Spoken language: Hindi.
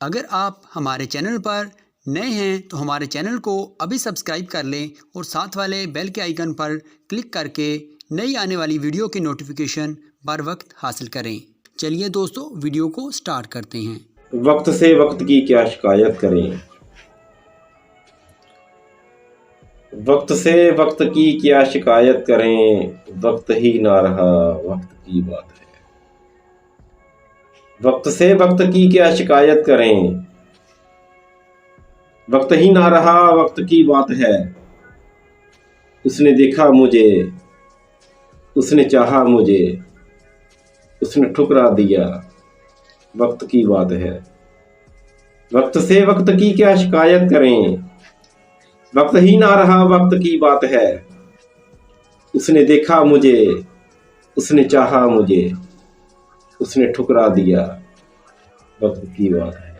अगर आप हमारे चैनल पर नए हैं तो हमारे चैनल को अभी सब्सक्राइब कर लें और साथ वाले बेल के आइकन पर क्लिक करके नई आने वाली वीडियो की नोटिफिकेशन बर वक्त हासिल करें। चलिए दोस्तों, वीडियो को स्टार्ट करते हैं। वक्त से वक्त की क्या शिकायत करें, वक्त से वक्त की क्या शिकायत करें, वक्त ही ना रहा वक्त की बात है। वक्त से वक्त की क्या शिकायत करें, वक्त ही ना रहा वक्त की बात है। उसने देखा मुझे, उसने चाहा मुझे, उसने ठुकरा दिया, वक्त की बात है। वक्त से वक्त की क्या शिकायत करें, वक्त ही ना रहा वक्त की बात है। उसने देखा मुझे, उसने चाहा मुझे, उसने ठुकरा दिया, वक्त की बात है।